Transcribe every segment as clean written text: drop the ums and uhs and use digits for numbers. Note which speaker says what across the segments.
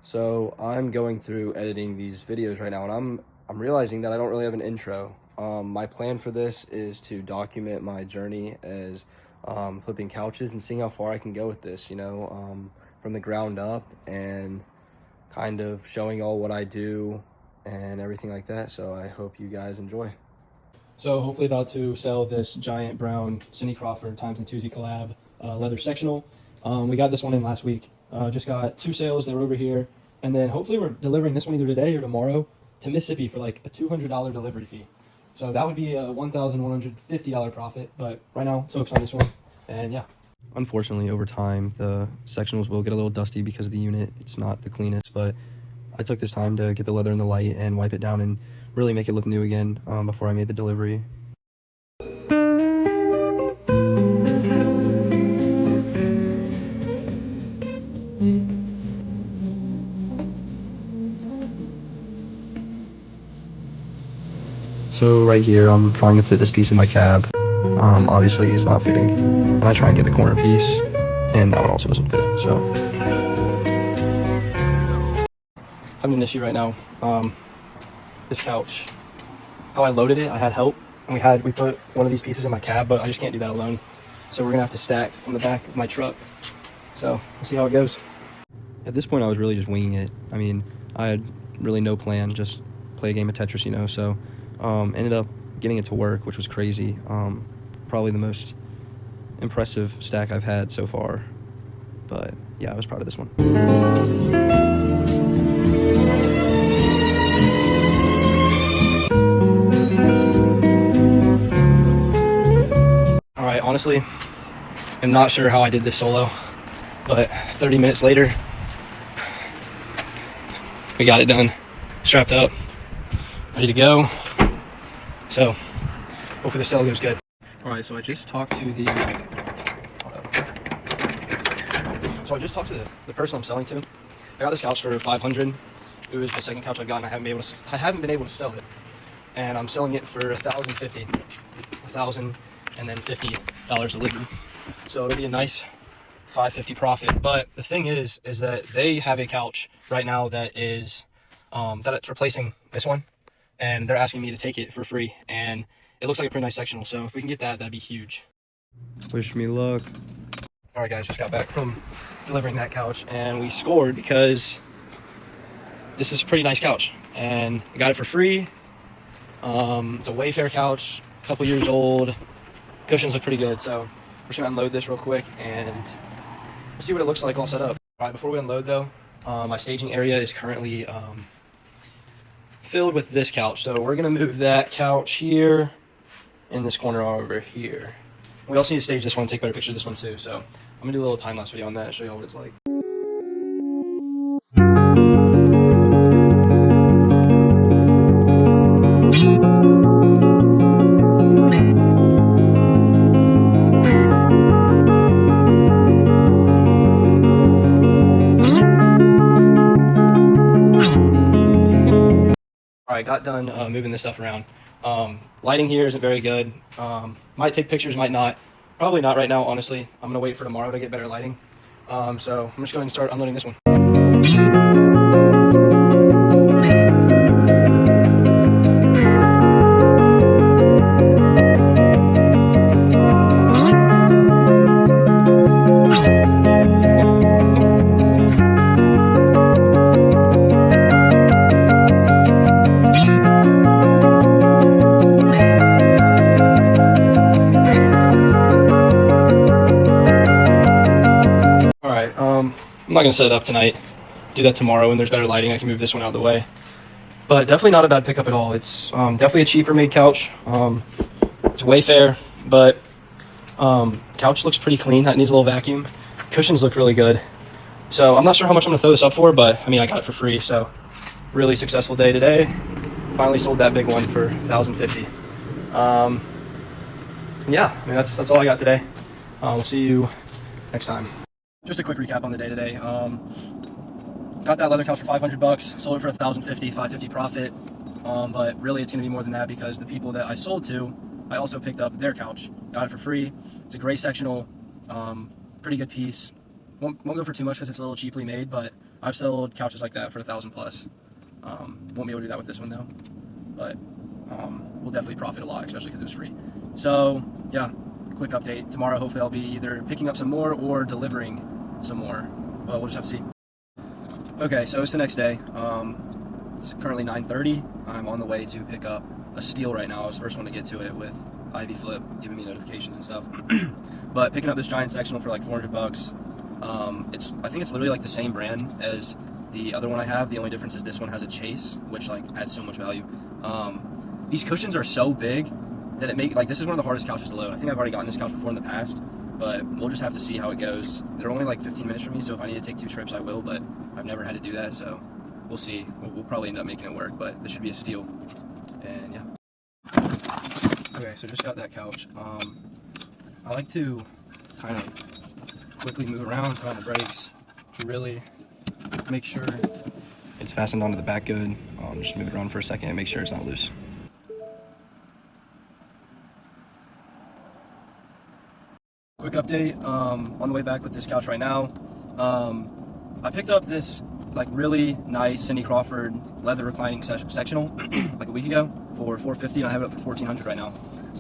Speaker 1: So I'm going through editing these videos right now, and I'm realizing that I don't really have an intro. My plan for this is to document my journey as flipping couches and seeing how far I can go with this. From the ground up, and kind of showing all what I do and everything like that. So I hope you guys enjoy. So hopefully about to sell this giant brown Cindy Crawford times and Tuesday collab leather sectional. We got this one in last week. Just got two sales. They were over here. And then hopefully we're delivering this one either today or tomorrow to Mississippi for like a $200 delivery fee. So that would be a $1,150 profit. But right now, let's focus on this one. And yeah. Unfortunately, over time, the sectionals will get a little dusty because of the unit. It's not the cleanest, but I took this time to get the leather in the light and wipe it down and really make it look new again before I made the delivery. So right here, I'm trying to fit this piece in my cab. Obviously, it's not fitting. And I try and get the corner piece, and that one also doesn't fit. So having an issue right now. This couch, how I loaded it, I had help, and we put one of these pieces in my cab, but I just can't do that alone. So we're gonna have to stack on the back of my truck. So we'll see how it goes. At this point, I was really just winging it. I mean, I had really no plan, just play a game of Tetris, So ended up getting it to work, which was crazy. Probably the most impressive stack I've had so far. But yeah, I was proud of this one. All right, honestly, I'm not sure how I did this solo, but 30 minutes later, we got it done, strapped up, ready to go. So hopefully the sale goes good. All right, so I just talked to the person I'm selling to. I got this couch for $500. It was the second couch I've gotten. I haven't been able to sell it, and I'm selling it for $1,050, $1,000, and then $50 delivered. So it'll be a nice $550 profit. But the thing is that they have a couch right now that is that it's replacing this one, and they're asking me to take it for free, and it looks like a pretty nice sectional. So if we can get that, that'd be huge. Wish me luck. All right, guys, just got back from delivering that couch, and we scored because this is a pretty nice couch, and I got it for free. It's a Wayfair couch, a couple years old. Cushions look pretty good, so we're just gonna unload this real quick, and we'll see what it looks like all set up. All right, before we unload though, my staging area is currently filled with this couch, so we're gonna move that couch here in this corner over here. We also need to stage this one, take better pictures of this one too, so I'm gonna do a little time-lapse video on that, show you all what it's like. All right, got done moving this stuff around. Lighting here isn't very good. Might take pictures, might not. Probably not right now, honestly. I'm gonna wait for tomorrow to get better lighting. So I'm just going to start unloading this one. I'm not gonna set it up tonight. Do that tomorrow when there's better lighting. I can move this one out of the way. But definitely not a bad pickup at all. It's definitely a cheaper made couch. It's Wayfair, but couch looks pretty clean. That needs a little vacuum. Cushions look really good. So I'm not sure how much I'm gonna throw this up for, but I mean I got it for free. So really successful day today. Finally sold that big one for $1,050. Yeah, I mean that's all I got today. We'll see you next time. Just a quick recap on the day today. Got that leather couch for $500, sold it for $1,050, $550 profit. But really it's gonna be more than that because the people that I sold to, I also picked up their couch. Got it for free. It's a gray sectional, pretty good piece. Won't go for too much because it's a little cheaply made, but I've sold couches like that for $1,000 plus. Won't be able to do that with this one though, but we'll definitely profit a lot, especially because it was free. So yeah, quick update. Tomorrow, hopefully, I'll be either picking up some more or delivering some more. But we'll just have to see. Okay, so it's the next day. It's currently 9:30. I'm on the way to pick up a steel right now. I was the first one to get to it with Ivy Flip giving me notifications and stuff. But picking up this giant sectional for like $400. I think it's literally like the same brand as the other one I have. The only difference is this one has a chase, which like adds so much value. These cushions are so big that this is one of the hardest couches to load. I think I've already gotten this couch before in the past, but we'll just have to see how it goes. They're only like 15 minutes from me, so if I need to take 2 trips, I will, but I've never had to do that, so we'll see. We'll probably end up making it work, but this should be a steal. And yeah. Okay, so just got that couch. I like to kind of quickly move around, put on the brakes, to really make sure it's fastened onto the back good. Just move it around for a second and make sure it's not loose. Quick update, on the way back with this couch right now. I picked up this like really nice Cindy Crawford leather reclining sectional like a week ago for $450, and I have it up for $1,400 right now.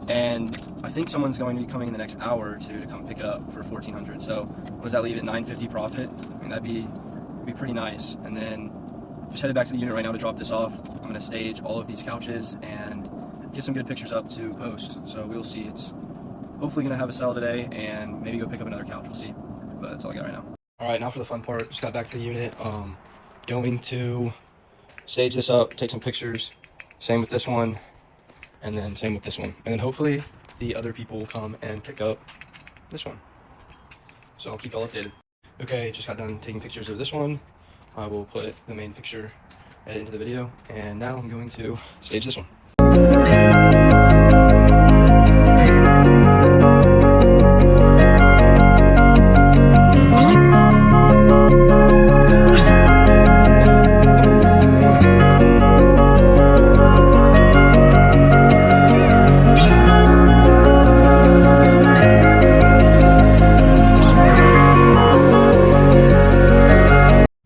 Speaker 1: And I think someone's going to be coming in the next hour or two to come pick it up for $1,400. So what does that leave at $950 profit? I mean, that'd be pretty nice. And then just headed back to the unit right now to drop this off. I'm going to stage all of these couches and get some good pictures up to post. So we'll see. It's hopefully going to have a sale today and maybe go pick up another couch. We'll see. But that's all I got right now. All right, now for the fun part. Just got back to the unit. Going to stage this up, take some pictures. Same with this one, and then same with this one. And then hopefully the other people will come and pick up this one. So I'll keep y'all updated. Okay, just got done taking pictures of this one. I will put the main picture into the video. And now I'm going to stage this one.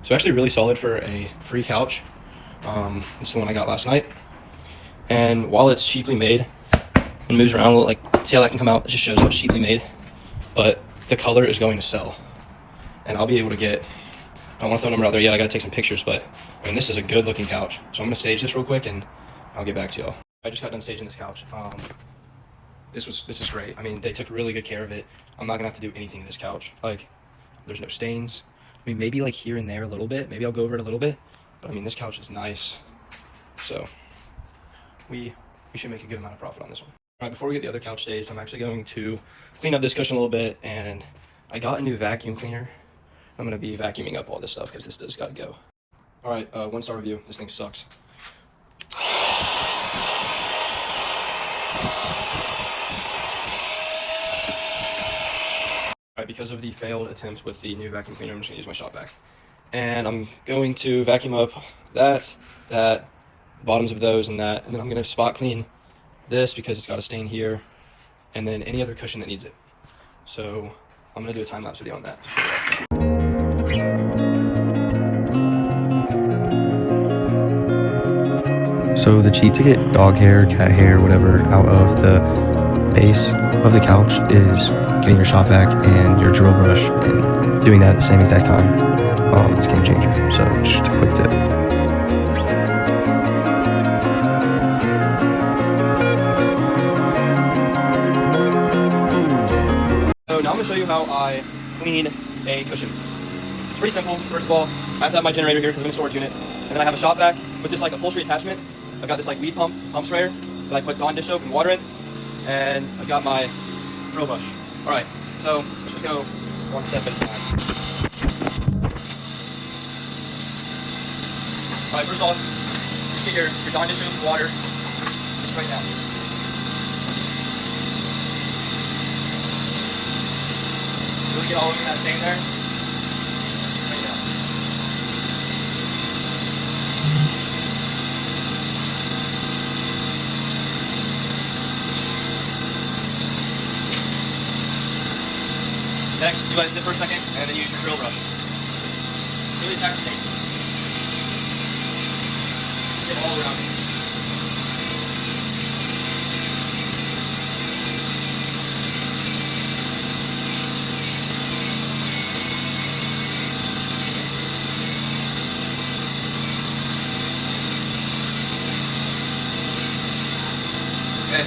Speaker 1: So actually really solid for a free couch. This is the one I got last night. And while it's cheaply made and moves around a little, like, see how that can come out? It just shows how it's cheaply made. But the color is going to sell. And I'll be able to get, I don't want to throw a number out there yet, I gotta take some pictures, but I mean, this is a good looking couch. So I'm gonna stage this real quick and I'll get back to y'all. I just got done staging this couch. This is great. I mean, they took really good care of it. I'm not gonna have to do anything to this couch. Like, there's no stains. I mean, maybe like here and there a little bit. Maybe I'll go over it a little bit. But I mean, this couch is nice. So we should make a good amount of profit on this one. All right, before we get the other couch staged, I'm actually going to clean up this cushion a little bit. And I got a new vacuum cleaner. I'm going to be vacuuming up all this stuff because this does got to go. All right, 1-star review. This thing sucks. Right, because of the failed attempt with the new vacuum cleaner, I'm just going to use my shop vac. And I'm going to vacuum up that, the bottoms of those, and that. And then I'm going to spot clean this because it's got a stain here. And then any other cushion that needs it. So I'm going to do a time-lapse video on that. So the cheat to get dog hair, cat hair, whatever out of the base of the couch is getting your shop vac and your drill brush and doing that at the same exact time. It's a game changer. So just a quick tip. So now I'm gonna show you how I clean a cushion. It's pretty simple. First of all, I have to have my generator here because I'm in a storage unit, and then I have a shop vac with this like upholstery attachment. I've got this like weed pump sprayer that I put Dawn dish soap and water in, and I've got my drill brush. All right, so let's just go one step at a time. All right, first off, just get your Dawn dish soap and water just right now. Really get all over that stain there. Right now. Next, you let it sit for a second, and then you use your drill brush. Really attack the stain. Get all around it. Okay.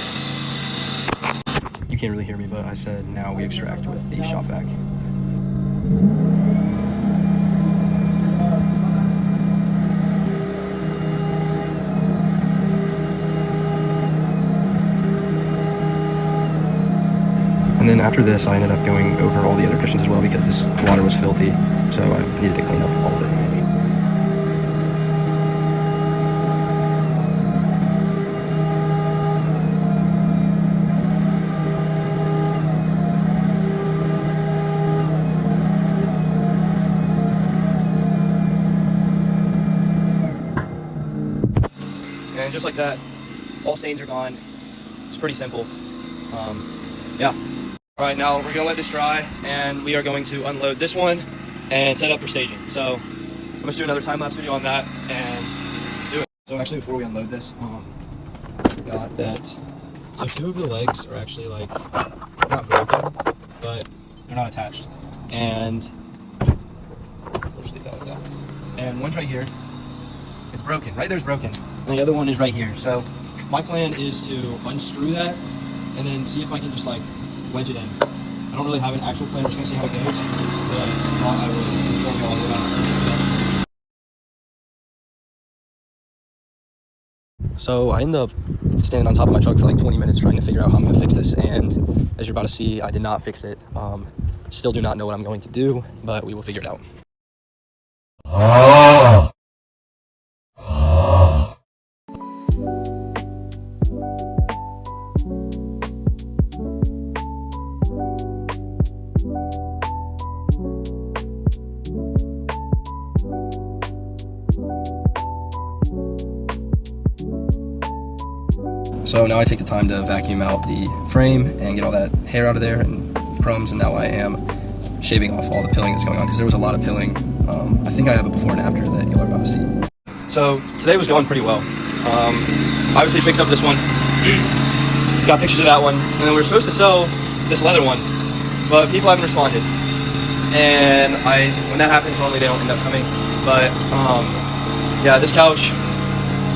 Speaker 1: You can't really hear me, but I said now we extract with the shop vac. And then after this, I ended up going over all the other cushions as well because this water was filthy, so I needed to clean up all of it. And just like that, all stains are gone. It's pretty simple. Yeah. All right, now we're gonna let this dry, and we are going to unload this one and set up for staging. So I'm gonna do another time-lapse video on that, and let's do it. So actually, before we unload this, I forgot that. So 2 of the legs are actually like not broken, but they're not attached, and we'll just leave that like that. And one's right here. It's broken. Right there's broken, and the other one is right here. So my plan is to unscrew that and then see if I can just like wedge it in. I don't really have an actual plan. I'm just gonna see how it goes, but if not, I will inform you all about it. So I ended up standing on top of my truck for like 20 minutes trying to figure out how I'm gonna fix this, and as you're about to see, I did not fix it. Still do not know what I'm going to do, but we will figure it out. So now I take the time to vacuum out the frame and get all that hair out of there and crumbs, and now I am shaving off all the pilling that's going on because there was a lot of pilling. I think I have a before and after that you'll are about to see. So today was going pretty well. Obviously picked up this one, got pictures of that one, and then we were supposed to sell this leather one, but people haven't responded. And when that happens, normally they don't end up coming. But yeah, this couch,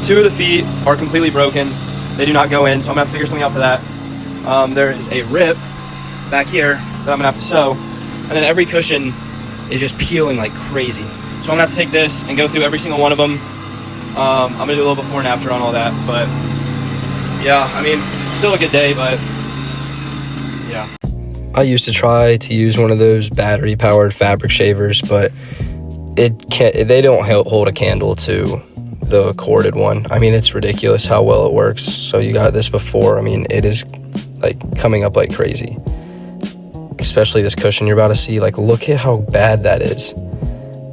Speaker 1: 2 of the feet are completely broken. They do not go in, so I'm gonna have to figure something out for that. There is a rip back here that I'm gonna have to sew, and then every cushion is just peeling like crazy. So I'm gonna have to take this and go through every single one of them. I'm gonna do a little before and after on all that, but yeah, I mean, still a good day, but yeah. I used to try to use one of those battery-powered fabric shavers, but they don't hold a candle to the corded one. I mean, it's ridiculous how well it works. So you got this before. I mean, it is like coming up like crazy, especially this cushion you're about to see. Like, look at how bad that is.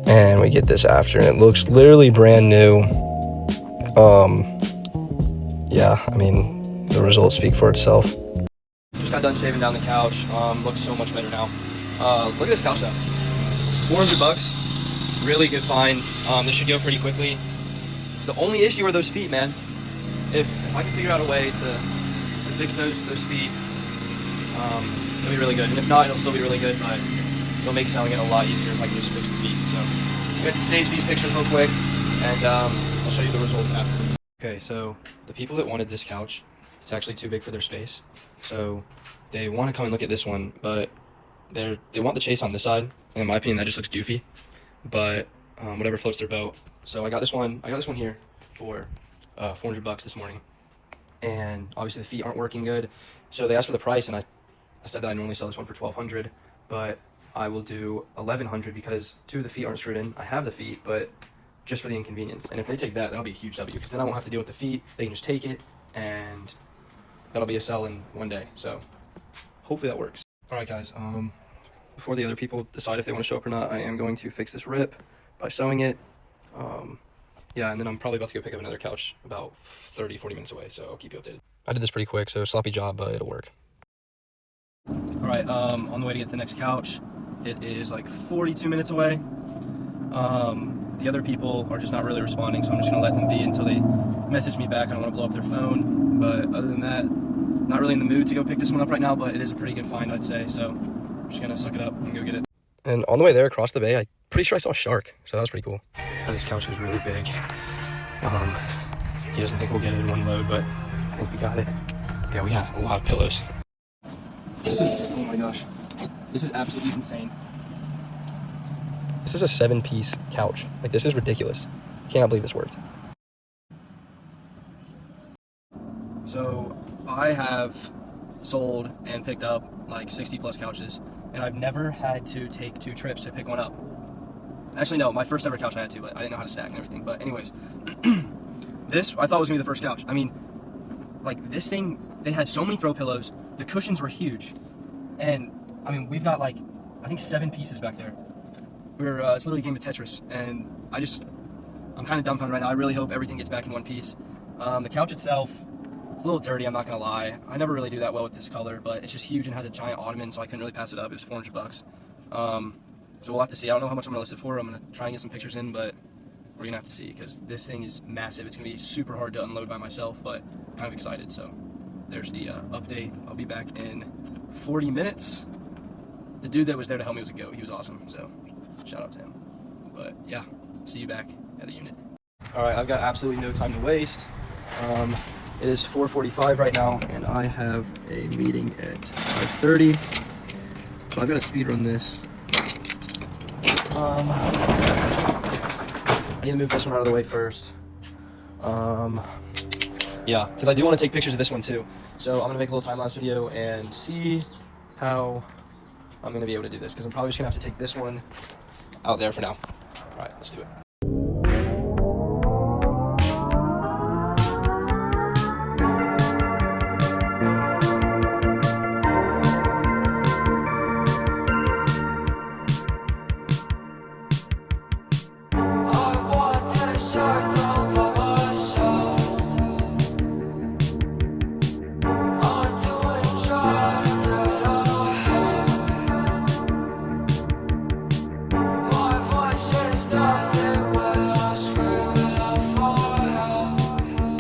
Speaker 1: And we get this after, and it looks literally brand new. Yeah, I mean, the results speak for itself. Just got done shaving down the couch. Looks so much better now. Look at this couch though. $400, really good find. This should go pretty quickly. The only issue are those feet, man. If I can figure out a way to fix those feet, it'll be really good. And if not, it'll still be really good, but it'll make selling it a lot easier if I can just fix the feet. So I'm going to stage these pictures real quick, and I'll show you the results afterwards. Okay, so the people that wanted this couch, it's actually too big for their space. So they want to come and look at this one, but they want the chase on this side. And in my opinion, that just looks goofy. But whatever floats their boat. So I got this one here for $400 this morning, and obviously the feet aren't working good, so they asked for the price, and I said that I normally sell this one for $1,200, but I will do $1,100 because 2 of the feet aren't screwed in. I have the feet, but just for the inconvenience. And if they take that, that'll be a huge W, because then I won't have to deal with the feet. They can just take it, and that'll be a sell in one day. So hopefully that works. All right, guys. Before the other people decide if they want to show up or not, I am going to fix this rip by sewing it. Yeah, and then I'm probably about to go pick up another couch about 30-40 minutes away, so I'll keep you updated. I did this pretty quick, so sloppy job, but it'll work. All right, on the way to get to the next couch. It is like 42 minutes away. The other people are just not really responding, so I'm just gonna let them be until they message me back. I don't want to blow up their phone, but other than that, not really in the mood to go pick this one up right now, but it is a pretty good find, I'd say, so I'm just gonna suck it up and go get it. And on the way there across the bay, I'm pretty sure I saw a shark, so that was pretty cool. This couch is really big. He doesn't think we'll get it in one load, but I think we got it. Yeah, we got a lot of pillows. This is, oh my gosh, this is absolutely insane. This is a 7-piece couch. Like, this is ridiculous. Cannot believe this worked. So, I have sold and picked up like 60 plus couches, and I've never had to take 2 trips to pick one up. Actually, no, my first ever couch I had to, but I didn't know how to stack and everything. But anyways, this I thought was gonna be the first couch. I mean, like, this thing, they had so many throw pillows, the cushions were huge, and I mean, we've got like, I think 7 pieces back there. It's literally a game of Tetris, and I'm kind of dumbfounded right now. I really hope everything gets back in one piece. The couch itself, it's a little dirty, I'm not gonna lie. I never really do that well with this color, but it's just huge and has a giant ottoman, so I couldn't really pass it up. It was 400 bucks. So we'll have to see. I don't know how much I'm gonna list it for. I'm gonna try and get some pictures in, but we're gonna have to see, because this thing is massive. It's gonna be super hard to unload by myself, but kind of excited. So there's the update. I'll be back in 40 minutes. The dude that was there to help me was a goat. He was awesome, so shout out to him. But yeah, see you back at the unit. All right, I've got absolutely no time to waste. It is 4:45 right now, and I have a meeting at 5:30. So I've got to speed run this. I need to move this one out of the way first. Yeah, because I do want to take pictures of this one too. So I'm gonna make a little time-lapse video and see how I'm gonna be able to do this, because I'm probably just gonna have to take this one out there for now. All right, let's do it.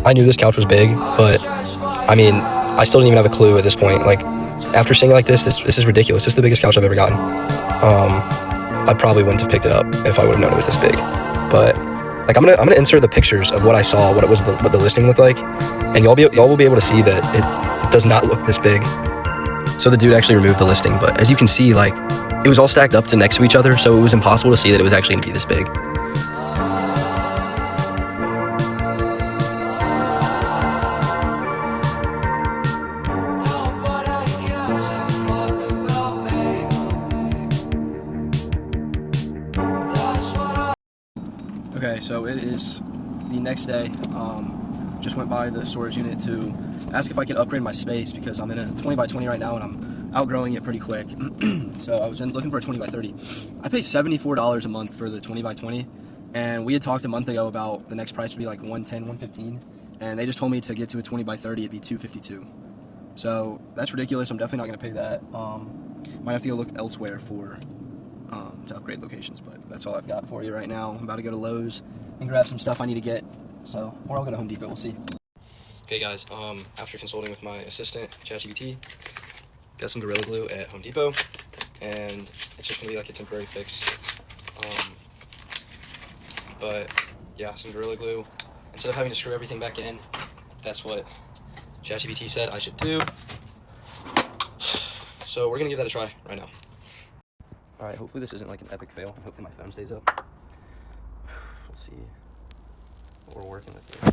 Speaker 1: I knew this couch was big, but I mean, I still didn't even have a clue at this point. Like, after seeing it like this is ridiculous. This is the biggest couch I've ever gotten. I probably wouldn't have picked it up if I would have known it was this big. But like, I'm gonna insert the pictures of what I saw, what the listing looked like, and y'all will be able to see that it does not look this big. So the dude actually removed the listing, but as you can see, like, it was all stacked up next to each other, so it was impossible to see that it was actually gonna be this big. Okay, so it is the next day. Just went by the storage unit to ask if I could upgrade my space, because I'm in a 20 by 20 right now and I'm outgrowing it pretty quick. So I was looking for a 20 by 30. I paid $74 a month for the 20 by 20, and we had talked a month ago about the next price would be like 110, 115, and they just told me to get to a 20 by 30 it'd be 252. So that's ridiculous. I'm definitely not gonna pay that. Might have to go look elsewhere for to upgrade locations, but that's all I've got for you right now. I'm about to go to Lowe's and grab some stuff I need to get, so, or I'll go to Home Depot, we'll see. Okay guys, after consulting with my assistant, ChatGPT, got some Gorilla Glue at Home Depot, and it's just gonna be like a temporary fix. But yeah, some Gorilla Glue. Instead of having to screw everything back in, that's what ChatGPT said I should do. So we're gonna give that a try right now. All right, hopefully this isn't like an epic fail. Hopefully my phone stays up. Let's see what we're working with here.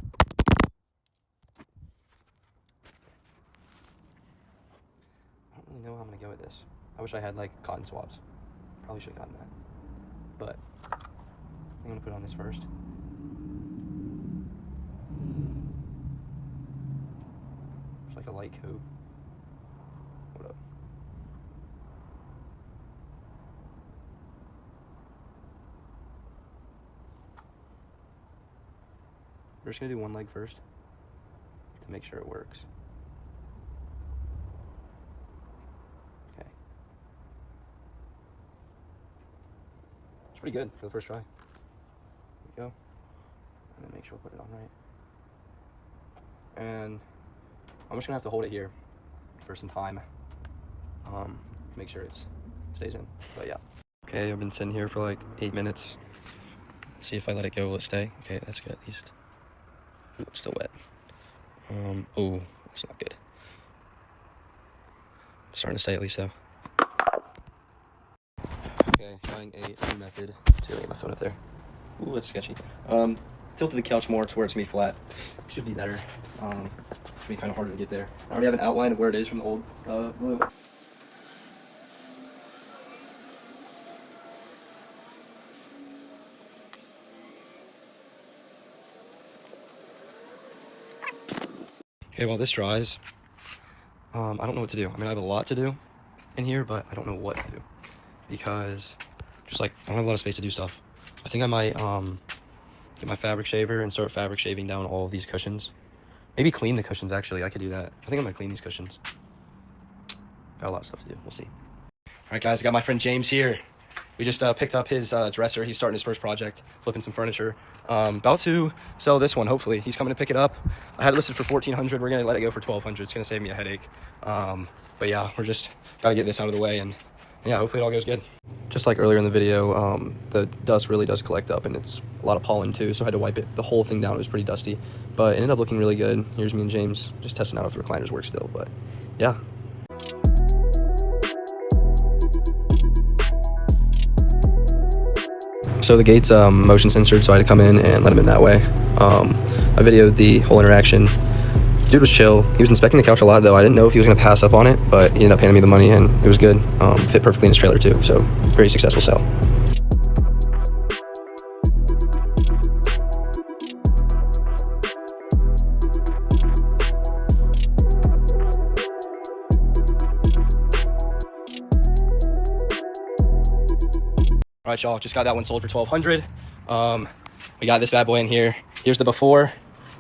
Speaker 1: I don't really know how I'm gonna go with this. I wish I had like cotton swabs. Probably should have gotten that. But I'm gonna put on this first. It's like a light coat. What up? We're just gonna do one leg first to make sure it works. Okay. It's pretty good for the first try. go. And then make sure we put it on right. And I'm just gonna have to hold it here for some time. Make sure it stays in, but yeah. Okay, I've been sitting here for like 8 minutes. See if I let it go, will it stay? Okay, that's good at least. Ooh, it's still wet. Oh, that's not good. It's starting to stay at least though. Okay, trying a new method. See if I get my phone up there. Ooh, that's sketchy. Tilted the couch more to where it's gonna be flat. Should be better. It's be kind of harder to get there. I already have an outline of where it is from the old glue. Okay, while this dries, I don't know what to do. I mean, I have a lot to do in here, but I don't know what to do because just like I don't have a lot of space to do stuff. I think I might get my fabric shaver and start fabric shaving down all of these cushions. Maybe clean the cushions, actually. I could do that. I think I might clean these cushions. Got a lot of stuff to do. We'll see. All right, guys, I got my friend James here. We just picked up his dresser. He's starting his first project, flipping some furniture. About to sell this one, hopefully. He's coming to pick it up. I had it listed for $1,400. We're going to let it go for $1,200. It's going to save me a headache. But yeah, we're just got to get this out of the way, and yeah, hopefully it all goes good. Just like earlier in the video, the dust really does collect up, and it's a lot of pollen too, so I had to wipe it, the whole thing down. It was pretty dusty, but it ended up looking really good. Here's me and James just testing out if the recliners work still, but yeah. So the gate's motion censored, so I had to come in and let him in that way. I videoed the whole interaction. Dude was chill. He was inspecting the couch a lot, though. I didn't know if he was going to pass up on it, but he ended up handing me the money, and it was good. Fit perfectly in his trailer, too, so very successful sale. All right, y'all, just got that one sold for $1,200. We got this bad boy in here. Here's the before.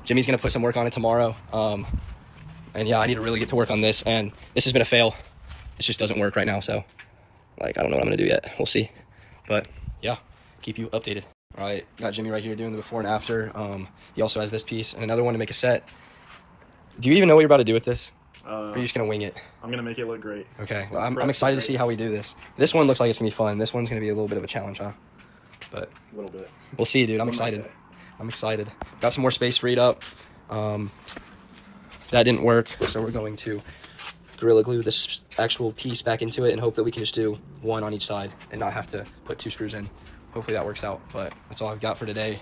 Speaker 1: Jimmy's gonna put some work on it tomorrow. And yeah, I need to really get to work on this, and this has been a fail. This just doesn't work right now, so like I don't know what I'm gonna do yet. We'll see. But yeah, keep you updated. All right, got Jimmy right here doing the before and after. He also has this piece and another one to make a set. Do you even know what you're about to do with this? Or are you just gonna wing it?
Speaker 2: I'm gonna make it look great.
Speaker 1: Okay, well, I'm excited to see how we do this. This one looks like it's gonna be fun. This one's gonna be a little bit of a challenge, huh? But
Speaker 2: A little bit.
Speaker 1: we'll see, dude. I'm excited. I'm excited. Got some more space freed up. That didn't work, so we're going to Gorilla Glue this actual piece back into it and hope that we can just do one on each side and not have to put 2 screws in. Hopefully that works out, but that's all I've got for today.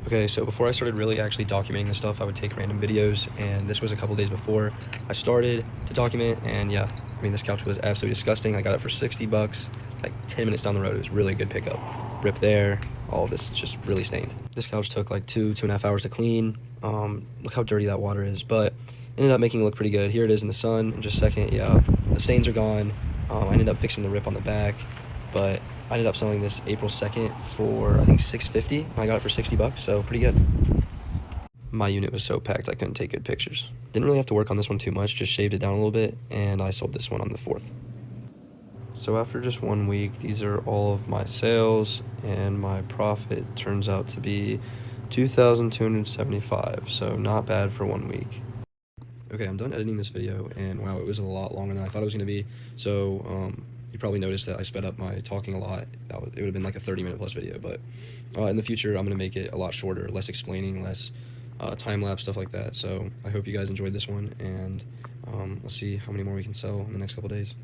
Speaker 1: Okay, so before I started really actually documenting this stuff, I would take random videos, and this was a couple days before I started to document, and yeah, I mean, this couch was absolutely disgusting. I got it for $60, like 10 minutes down the road. It was really a good pickup. Rip there, all of this just really stained. This couch took like 2.5 hours to clean. Look how dirty that water is, but ended up making it look pretty good. Here it is in the sun in just a second. Yeah, the stains are gone. I ended up fixing the rip on the back, but I ended up selling this April 2nd for I think $650. I got it for $60, so pretty good. My unit was so packed I couldn't take good pictures. Didn't really have to work on this one too much, just shaved it down a little bit, and I sold this one on the 4th. So after just 1 week, these are all of my sales, and my profit turns out to be $2,275, so not bad for 1 week. Okay, I'm done editing this video, and wow, it was a lot longer than I thought it was going to be. So you probably noticed that I sped up my talking a lot. It would have been like a 30-minute plus video, but in the future, I'm going to make it a lot shorter, less explaining, less time-lapse, stuff like that. So I hope you guys enjoyed this one, and we'll see how many more we can sell in the next couple days.